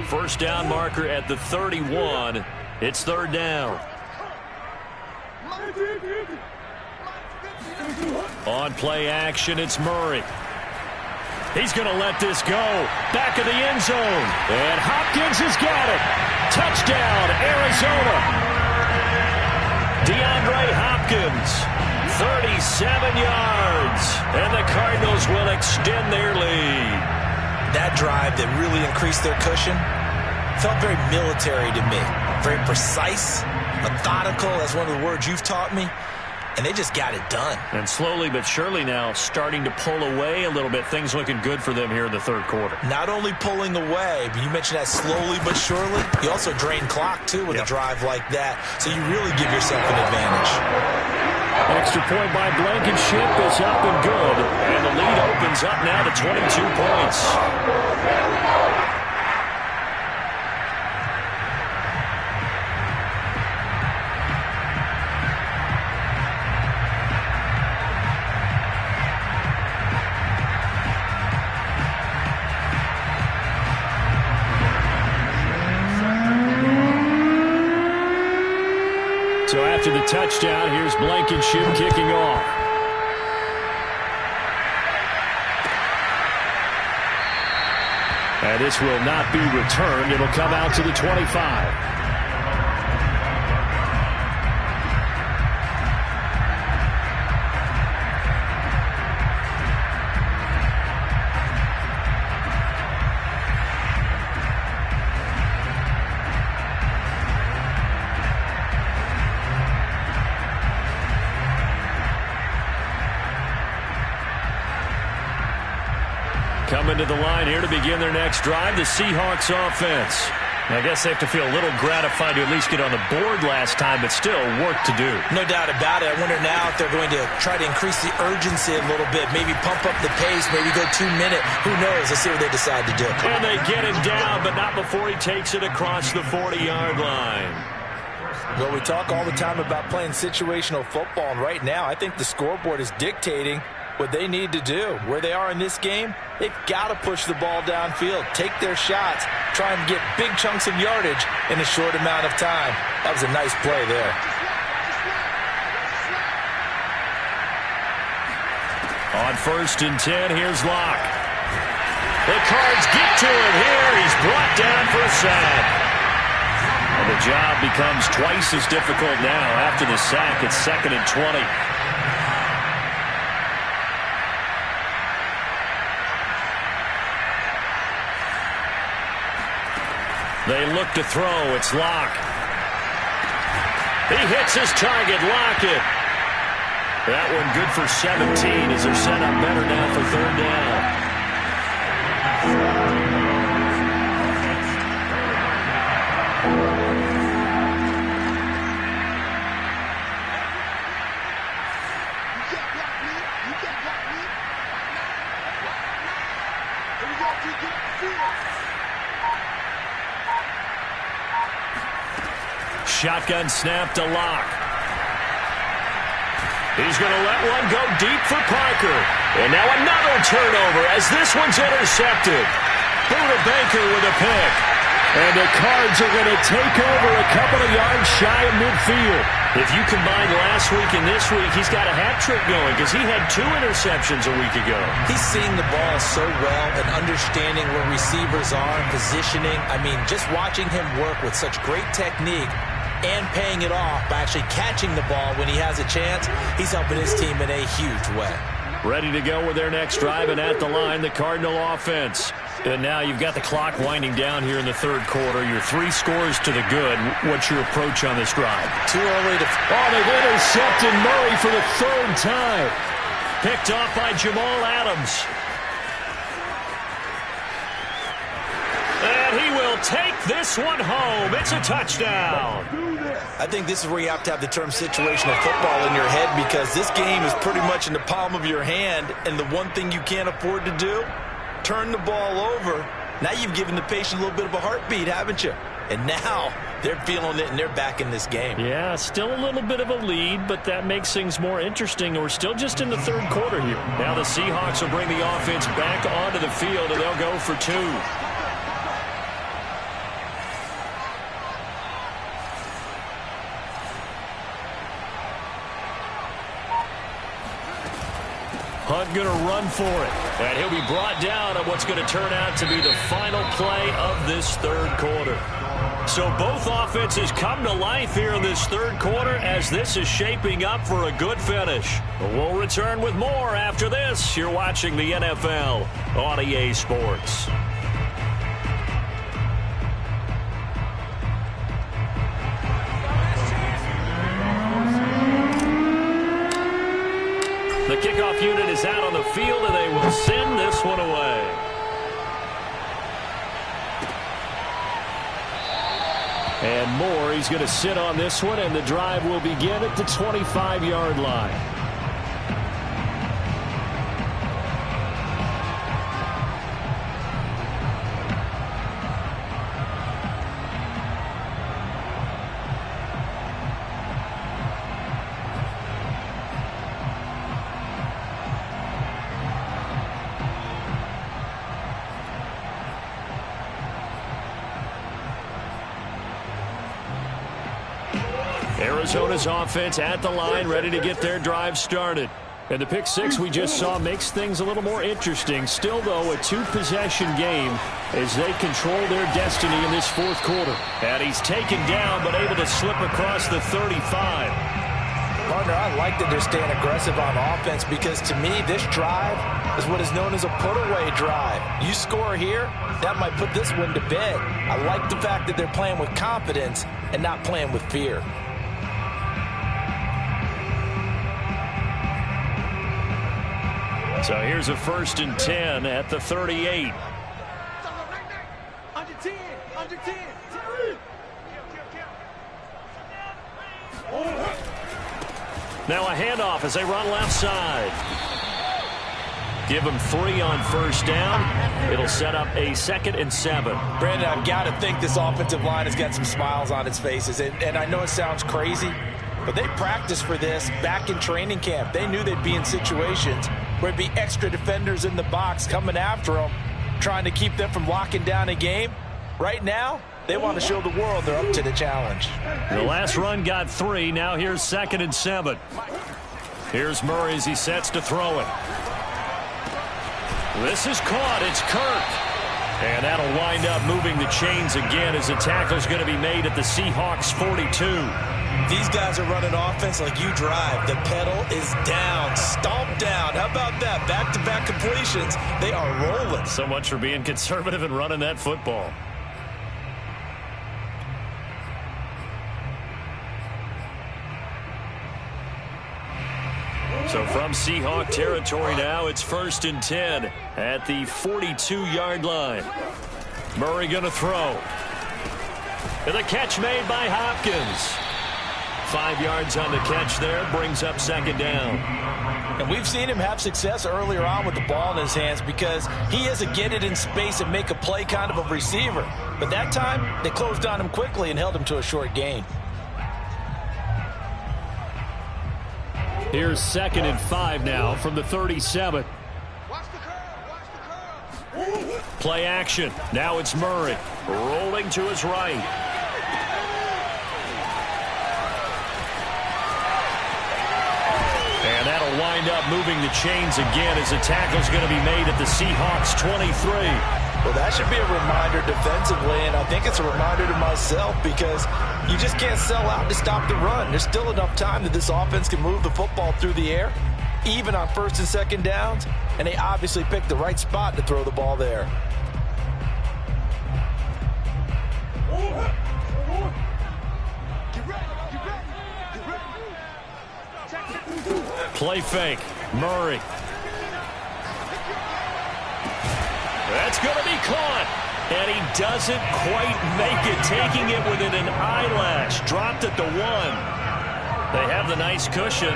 First down marker at the 31. It's 3rd down. On play action, it's Murray. He's going to let this go. Back of the end zone. And Hopkins has got it. Touchdown, Arizona. DeAndre Hopkins, 37 yards. And the Cardinals will extend their lead. That drive that really increased their cushion felt very military to me. Very precise, methodical, that's one of the words you've taught me. and they just got it done. And slowly but surely now starting to pull away a little bit. Things looking good for them here in the third quarter. Not only pulling away, but you mentioned that slowly but surely. You also drain clock, too, with a drive like that. So you really give yourself an advantage. Extra point by Blankenship is up and good. And the lead opens up now to 22 points. So after the touchdown, here's Blankenship kicking off. And this will not be returned. It'll come out to the 25. Coming to the line here to begin their next drive, the Seahawks offense. I guess they have to feel a little gratified to at least get on the board last time, but still work to do. No doubt about it. I wonder now if they're going to try to increase the urgency a little bit, maybe pump up the pace, maybe go 2 minute. Who knows? Let's see what they decide to do. And they get him down, but not before he takes it across the 40-yard line. Well, we talk all the time about playing situational football, and right now I think the scoreboard is dictating what they need to do. Where they are in this game, they've got to push the ball downfield, take their shots, try and get big chunks of yardage in a short amount of time. That was a nice play there. On 1st and 10, here's Locke. The Cards get to him here. He's brought down for a sack. And the job becomes twice as difficult now after the sack. It's 2nd and 20. They look to throw. It's Locke. He hits his target. Lockett. That one good for 17 as they're set up better now for 3rd down. Shotgun snap to Locke. He's going to let one go deep for Parker. And now another turnover as this one's intercepted. Buda Baker with a pick. And the Cards are going to take over a couple of yards shy of midfield. If you combine last week and this week, he's got a hat trick going because he had 2 interceptions a week ago. He's seeing the ball so well and understanding where receivers are, positioning. I mean, just watching him work with such great technique and paying it off by actually catching the ball when he has a chance, he's helping his team in a huge way. Ready to go with their next drive, and at the line, the Cardinal offense. And now you've got the clock winding down here in the 3rd quarter. Your 3 scores to the good. What's your approach on this drive? Too early to... Oh, they've intercepted Murray for the 3rd time. Picked off by Jamal Adams. And he will take this one home. It's a touchdown. I think this is where you have to have the term situational football in your head because this game is pretty much in the palm of your hand, and the one thing you can't afford to do, turn the ball over. Now you've given the patient a little bit of a heartbeat, haven't you? And now they're feeling it, and they're back in this game. Yeah, still a little bit of a lead, but that makes things more interesting. We're still just in the 3rd quarter here. Now the Seahawks will bring the offense back onto the field, and they'll go for 2. Hunt going to run for it. And he'll be brought down on what's going to turn out to be the final play of this 3rd quarter. So both offenses come to life here in this 3rd quarter as this is shaping up for a good finish. We'll return with more after this. You're watching the NFL on EA Sports. kickoff unit is out on the field, and they will send this one away. And Moore, he's going to sit on this one, and the drive will begin at the 25-yard line. Arizona's offense at the line, ready to get their drive started. And the pick six we just saw makes things a little more interesting. Still, though, a two-possession game as they control their destiny in this fourth quarter. And he's taken down, but able to slip across the 35. Partner, I like that they're staying aggressive on offense because, to me, this drive is what is known as a put-away drive. You score here, that might put this one to bed. I like the fact that they're playing with confidence and not playing with fear. So here's a 1st and 10 at the 38. Under 10, under 10. Now a handoff as they run left side. Give them 3 on 1st down. It'll set up a 2nd and 7. Brandon, I've got to think this offensive line has got some smiles on its faces. And I know it sounds crazy, but they practiced for this back in training camp. They knew they'd be in situations where it'd be extra defenders in the box coming after them, trying to keep them from locking down a game. Right now, they want to show the world they're up to the challenge. The last run got 3. Now here's 2nd and 7. Here's Murray as he sets to throw it. This is caught. It's Kirk. And that'll wind up moving the chains again as the tackle's going to be made at the Seahawks 42. These guys are running offense like you drive. The pedal is down, stomped down. How about that? Back-to-back completions. They are rolling. So much for being conservative and running that football. So from Seahawk territory now, it's 1st and 10 at the 42-yard line. Murray going to throw. And the catch made by Hopkins. 5 yards on the catch there, brings up 2nd down. And we've seen him have success earlier on with the ball in his hands because he is a get it in space and make a play kind of a receiver. But that time, they closed on him quickly and held him to a short gain. Here's 2nd and 5 now from the 37. Watch the curve, watch the curve. Play action. Now it's Murray rolling to his right. And that'll wind up moving the chains again as the tackle's going to be made at the Seahawks 23. Well, that should be a reminder defensively, and I think it's a reminder to myself because you just can't sell out to stop the run. There's still enough time that this offense can move the football through the air, even on 1st and 2nd downs, and they obviously picked the right spot to throw the ball there. Play fake. Murray. That's going to be caught. And he doesn't quite make it, taking it within an eyelash. Dropped at the 1. They have the nice cushion.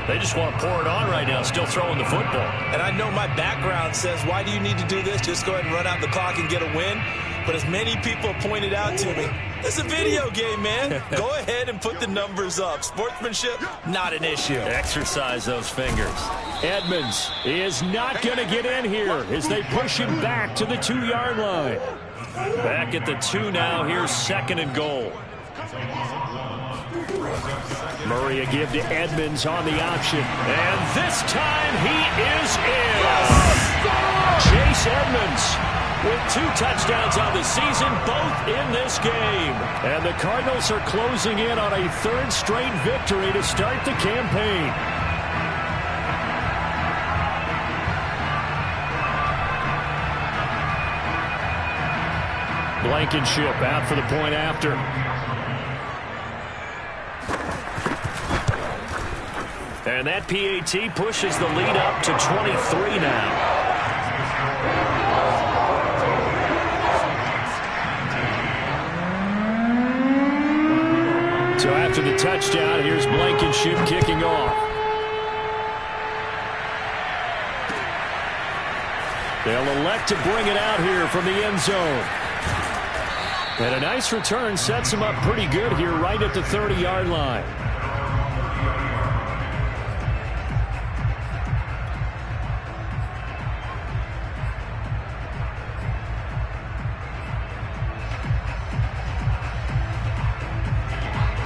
They just want to pour it on right now, still throwing the football. And I know my background says, why do you need to do this? Just go ahead and run out the clock and get a win. But as many people pointed out to me, it's a video game, man. Go ahead and put the numbers up. Sportsmanship, not an issue. Exercise those fingers. Edmonds is not going to get in here as they push him back to the 2-yard line. Back at the 2 now. Here's 2nd and goal. Murray a give to Edmonds on the option. And this time he is in. Chase Edmonds with 2 touchdowns on the season, both in this game. And the Cardinals are closing in on a 3rd straight victory to start the campaign. Blankenship out for the point after. And that PAT pushes the lead up to 23 now. So after the touchdown, here's Blankenship kicking off. They'll elect to bring it out here from the end zone. And a nice return sets them up pretty good here right at the 30-yard line.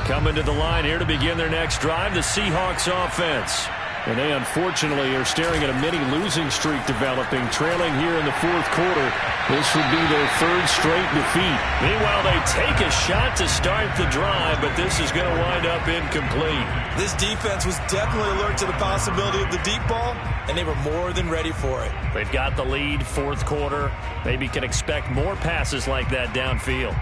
Coming to the line here to begin their next drive, the Seahawks offense. And they unfortunately are staring at a mini losing streak developing, trailing here in the fourth quarter. This would be their third straight defeat. Meanwhile, they take a shot to start the drive, but this is going to wind up incomplete. This defense was definitely alert to the possibility of the deep ball, and they were more than ready for it. They've got the lead, fourth quarter. Maybe can expect more passes like that downfield.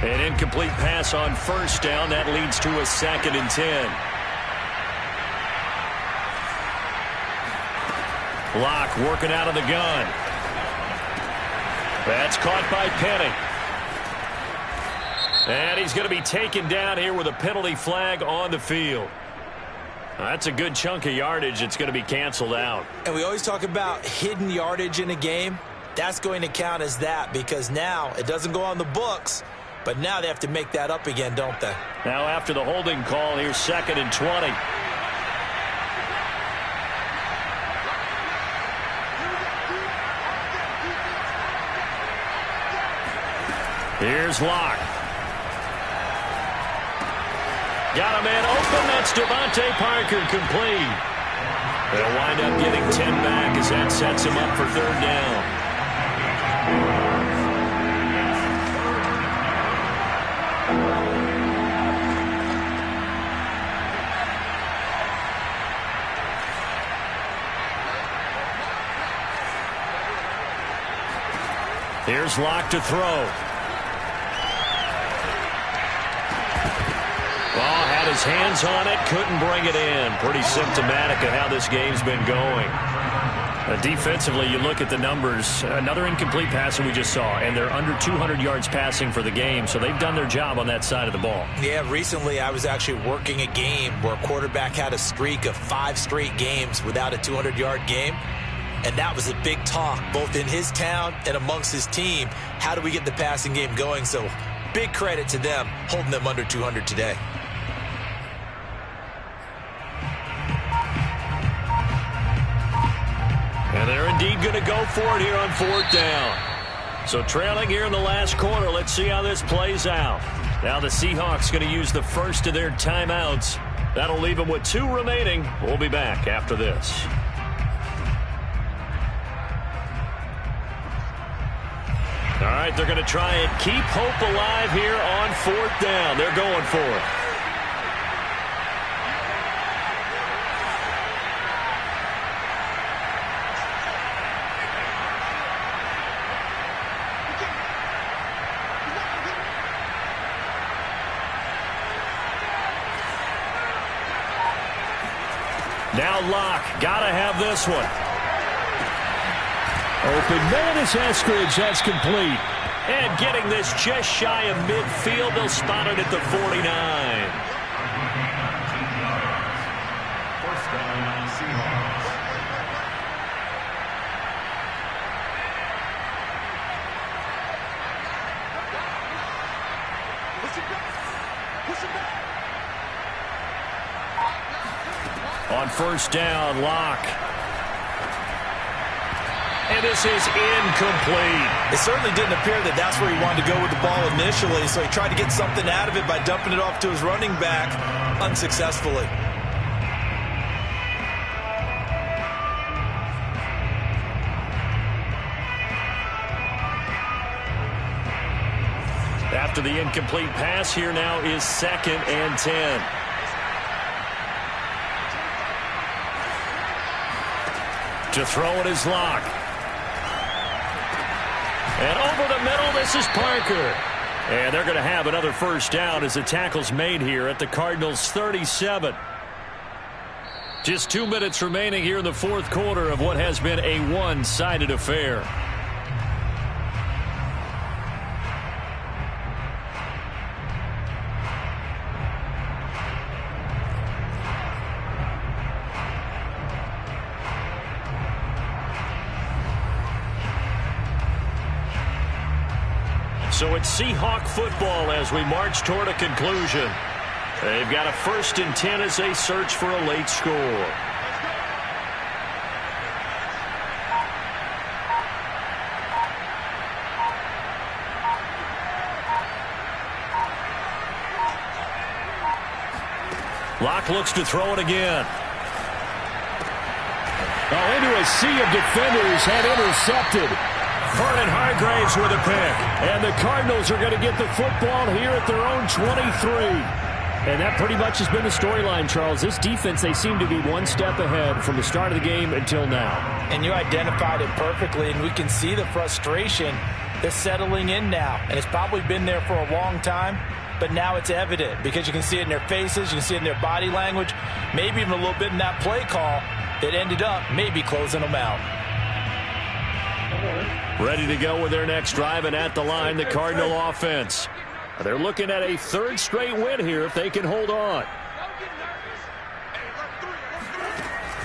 An incomplete pass on first down. That leads to a 2nd and 10. Locke working out of the gun. That's caught by Penny. And he's going to be taken down here with a penalty flag on the field. That's a good chunk of yardage. It's going to be canceled out. And we always talk about hidden yardage in a game. That's going to count as that because now it doesn't go on the books. But now they have to make that up again, don't they? Now after the holding call, here's 2nd and 20. Here's Locke. Got a man open. That's Devontae Parker complete. They'll wind up getting 10 back as that sets him up for 3rd down. Here's Locke to throw. Ball had his hands on it, couldn't bring it in. Pretty symptomatic of how this game's been going. Defensively, you look at the numbers. Another incomplete pass that we just saw, and they're under 200 yards passing for the game, so they've done their job on that side of the ball. Yeah, recently I was actually working a game where a quarterback had a streak of 5 straight games without a 200-yard game. And that was a big talk, both in his town and amongst his team. How do we get the passing game going? So big credit to them, holding them under 200 today. And they're indeed going to go for it here on 4th down. So trailing here in the last quarter, let's see how this plays out. Now the Seahawks going to use the first of their timeouts. That'll leave them with 2 remaining. We'll be back after this. All right, they're going to try and keep hope alive here on 4th down. They're going for it. Now Locke, got to have this one. Open man is Eskridge. That's complete. And getting this just shy of midfield. They'll spot it at the 49. First down, Seahawks. Push it back. Push it back. On first down, Locke. And this is incomplete. It certainly didn't appear that that's where he wanted to go with the ball initially, so he tried to get something out of it by dumping it off to his running back unsuccessfully. After the incomplete pass, here now is 2nd and 10. To throw it is Locke. And over the middle, this is Parker. And they're going to have another first down as the tackle's made here at the Cardinals' 37. Just 2 minutes remaining here in the fourth quarter of what has been a one-sided affair. So it's Seahawk football as we march toward a conclusion. They've got a 1st and 10 as they search for a late score. Locke looks to throw it again. Oh, into a sea of defenders and intercepted. Vernon Hargreaves with a pick. And the Cardinals are going to get the football here at their own 23. And that pretty much has been the storyline, Charles. This defense, they seem to be one step ahead from the start of the game until now. And you identified it perfectly, and we can see the frustration that's settling in now. And it's probably been there for a long time, but now it's evident because you can see it in their faces, you can see it in their body language, maybe even a little bit in that play call that ended up maybe closing them out. Ready to go with their next drive, and at the line, the Cardinal offense. They're looking at a 3rd straight win here if they can hold on.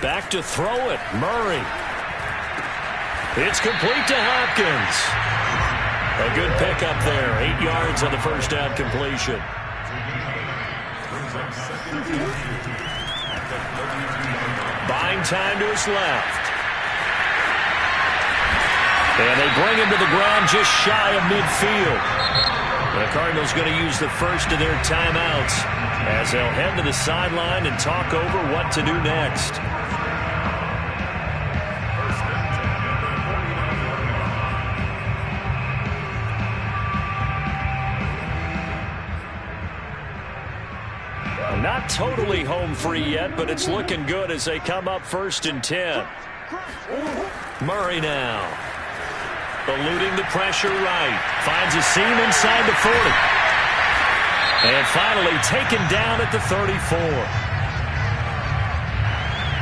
Back to throw it, Murray. It's complete to Hopkins. A good pickup there, 8 yards on the first down completion. Buying time to his left. And they bring him to the ground just shy of midfield. The Cardinals going to use the first of their timeouts as they'll head to the sideline and talk over what to do next. Not totally home free yet, but it's looking good as they come up 1st and 10. Murray now. Eluding the pressure right. Finds a seam inside the 40. And finally taken down at the 34.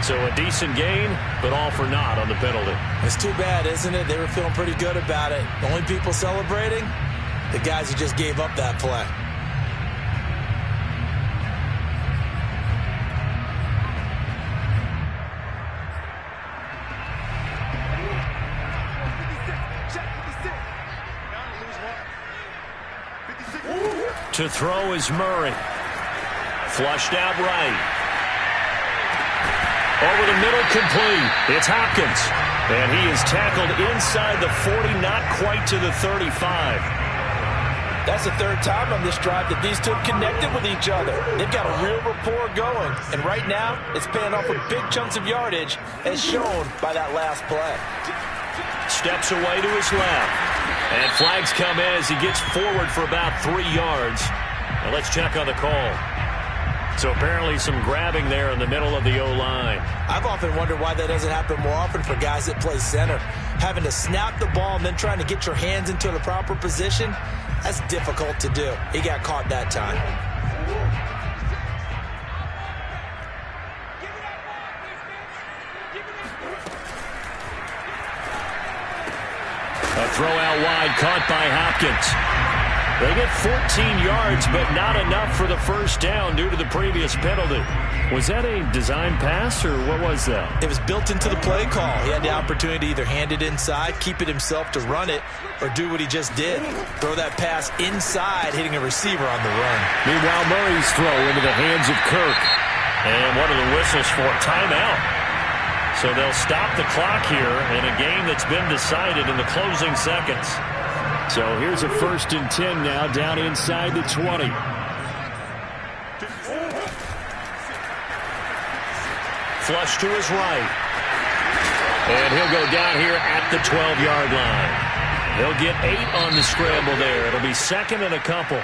So a decent gain, but all for naught on the penalty. It's too bad, isn't it? They were feeling pretty good about it. The only people celebrating, the guys who just gave up that play. To throw is Murray. Flushed out right. Over the middle, complete. It's Hopkins. And he is tackled inside the 40, not quite to the 35. That's the 3rd time on this drive that these two have connected with each other. They've got a real rapport going. And right now, it's paying off with big chunks of yardage, as shown by that last play. Steps away to his left. And flags come in as he gets forward for about 3 yards. Now let's check on the call. So apparently some grabbing there in the middle of the O-line. I've often wondered why that doesn't happen more often for guys that play center. Having to snap the ball and then trying to get your hands into the proper position, that's difficult to do. He got caught that time. A throw out wide caught by Hopkins. They get 14 yards, but not enough for the first down due to the previous penalty. Was that a design pass, or what was that? It was built into the play call. He had the opportunity to either hand it inside, keep it himself to run it, or do what he just did. Throw that pass inside, hitting a receiver on the run. Meanwhile, Murray's throw into the hands of Kirk. And what are the whistles for? Timeout. So they'll stop the clock here in a game that's been decided in the closing seconds. So here's a 1st and 10 now, down inside the 20. Flush to his right. And he'll go down here at the 12-yard line. He'll get 8 on the scramble there. It'll be 2nd and a couple.